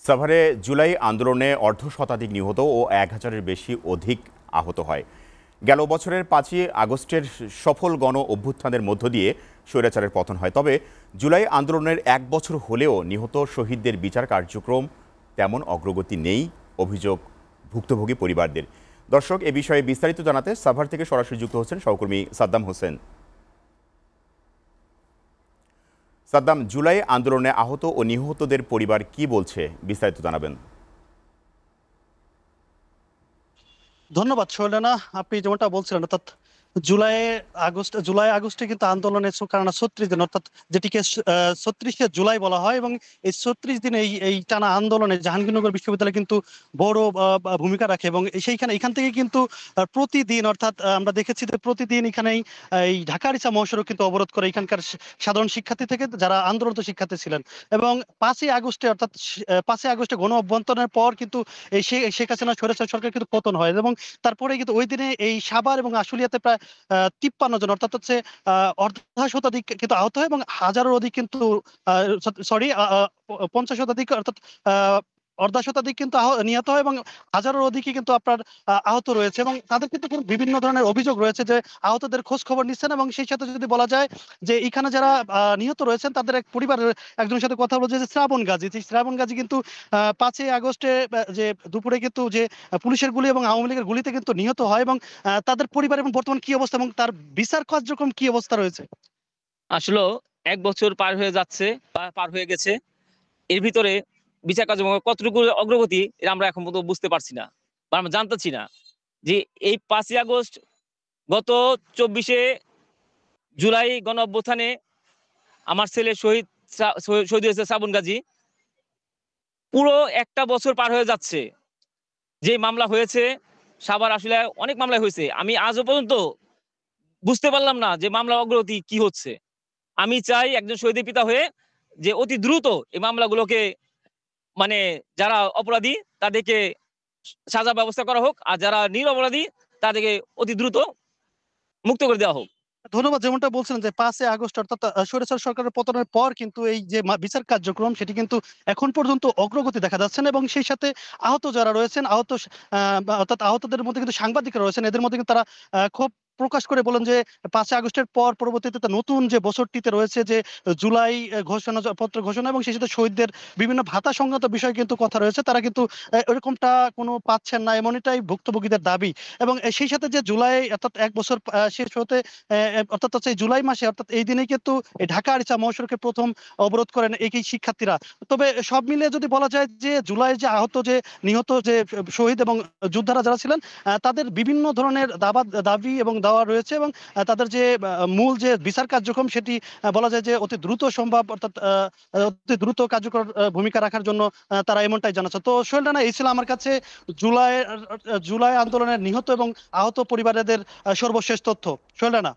সাভারে জুলাই আন্দোলনে অর্ধ শতাধিক নিহত ও ১,০০০-এর বেশি আহত হয়। গেল বছরের ৫ই আগস্টের সফল গণ অভ্যুত্থানের মধ্য দিয়ে স্বৈরাচারের পতন হয়। তবে জুলাই আন্দোলনের ১ বছর হলেও নিহত শহীদদের বিচার কার্যক্রম তেমন অগ্রগতি নেই, অভিযোগ ভুক্তভোগী পরিবারদের। দর্শক, এ বিষয়ে বিস্তারিত জানাতে সাভার থেকে সরাসরি যুক্ত হচ্ছেন সহকর্মী সাদ্দাম হোসেন। সাদ্দাম, জুলাই আন্দোলনে আহত ও নিহতদের পরিবার কি বলছে, বিস্তারিত জানাবেন। ধন্যবাদ শৈলেনা। আপনি যেমনটা বলছিলেন, অর্থাৎ জুলাই আগস্টে কিন্তু আন্দোলনের কারণে ৩৬ দিন, অর্থাৎ যেটিকে ৩৬শে জুলাই বলা হয়, এবং এই ৩৬ দিন এই টানা আন্দোলনে জাহাঙ্গীরনগর বিশ্ববিদ্যালয় কিন্তু বড় ভূমিকা রাখে। এবং এখান থেকে কিন্তু প্রতিদিন, অর্থাৎ আমরা দেখেছি যে প্রতিদিন এখানেই এই ঢাকা আরিচা মহাসড়ক কিন্তু অবরোধ করে এখানকার সাধারণ শিক্ষার্থী থেকে যারা আন্দোলনরত শিক্ষার্থী ছিলেন। এবং ৫ই আগস্টে, অর্থাৎ ৫ই আগস্টে গণ অভ্যুত্থানের পর কিন্তু এই শেখ হাসিনা স্বৈরাচার সরকার কিন্তু পতন হয়। এবং তারপরে কিন্তু ওই দিনে এই সাভার এবং আশুলিয়াতে প্রায় ৫৩ জন, অর্থাৎ হচ্ছে অর্ধ শতাধিক কিন্তু আহত হয়, এবং হাজারের অধিক কিন্তু সরি ৫০ শতাধিক, অর্থাৎ অর্ধ শতাধিক কিন্তু নিহত হয়, এবং হাজারের অধিকই কিন্তু আপনার আহত রয়েছে। এবং তাদের কিন্তু বিভিন্ন ধরনের অভিযোগ রয়েছে যে আহতদের খোঁজ খবর নিচ্ছেন। এবং সেই সাথে যদি বলা যায় যে এখানে যারা নিহত রয়েছেন তাদের এক পরিবারের একজনের সাথে কথা বলছে, যে শ্রাবণ গাজী, কিন্তু ৫ই আগস্টে যে দুপুরে কিন্তু যে পুলিশের গুলি এবং আওয়ামী লীগের গুলিতে কিন্তু নিহত হয়। এবং তাদের পরিবার এবং বর্তমান কি অবস্থা এবং তার বিচার কার্যক্রম কি অবস্থা রয়েছে? আসলেও ১ বছর পার হয়ে যাচ্ছে বা পার হয়ে গেছে। এর ভিতরে বিচার কার্যক্রম কতটুকু অগ্রগতি এটা আমরা এখন পর্যন্ত বুঝতে পারছি না বা আমরা জানতেছি না। যে এই ৫ই আগস্ট, গত ২৪শে জুলাই গণ অভ্যুত্থানে আমার ছেলে শহীদ হয়েছে শ্রাবণ গাজী। পুরো একটা বছর পার হয়ে যাচ্ছে। যে মামলা হয়েছে সাভার আসলে অনেক মামলা হয়েছে। আমি আজও পর্যন্ত বুঝতে পারলাম না যে মামলার অগ্রগতি কি হচ্ছে। আমি চাই একজন শহীদের পিতা হয়ে যে অতি দ্রুত এই মামলাগুলোকে, মানে যারা অপরাধী তাদেরকে সাজা ব্যবস্থা করা হোক, আর যারা নিরপরাধী তাদেরকে অতি দ্রুত মুক্ত করে দেওয়া হোক। ধন্যবাদ। যেমনটা বলছিলেন যে ৫ই আগস্ট, অর্থাৎ স্বৈরাচার সরকারের পতনের পর কিন্তু এই যে বিচার কার্যক্রম সেটি কিন্তু এখন পর্যন্ত অগ্রগতি দেখা যাচ্ছে না। এবং সেই সাথে আহত যারা রয়েছেন, অর্থাৎ আহতদের মধ্যে কিন্তু সাংবাদিকরা রয়েছেন। এদের মধ্যে কিন্তু তারা ক্ষোভ প্রকাশ করে বলেন যে ৫ই আগস্টের পর পরবর্তীতে নতুন যে বছরটিতে রয়েছে যে জুলাই পত্র ঘোষণা, এবং সেই সাথে শহীদদের বিভিন্ন ভাতা সংক্রান্ত বিষয় কিন্তু কথা রয়েছে। তারা কিন্তু এরকমটা কোনো পাচ্ছেন না, এমনটাই ভুক্তভোগীদের দাবি। এবং সেই সাথে যে জুলাই, অর্থাৎ ১ বছর শেষ হতে অর্থাৎ হচ্ছে জুলাই মাসে, অর্থাৎ এই দিনেই কিন্তু এই ঢাকা আরিচা মহাসড়কে প্রথম অবরোধ করেন এই শিক্ষার্থীরা। তবে সব মিলিয়ে যদি বলা যায় যে জুলাই যে নিহত যে শহীদ এবং যোদ্ধারা যারা ছিলেন, তাদের বিভিন্ন ধরনের দাবি এবং দাওয়া রয়েছে। এবং তাদের যে মূল যে বিচার কার্যক্রম সেটি বলা যায় যে অতি দ্রুত সম্ভব, অর্থাৎ অতি দ্রুত কার্যকর ভূমিকা রাখার জন্য তারা এমনটাই জানাচ্ছে। তো সোহেল রানা, এই ছিল আমার কাছে জুলাই জুলাই আন্দোলনের নিহত এবং আহত পরিবারদের সর্বশেষ তথ্য। সোহেল রানা।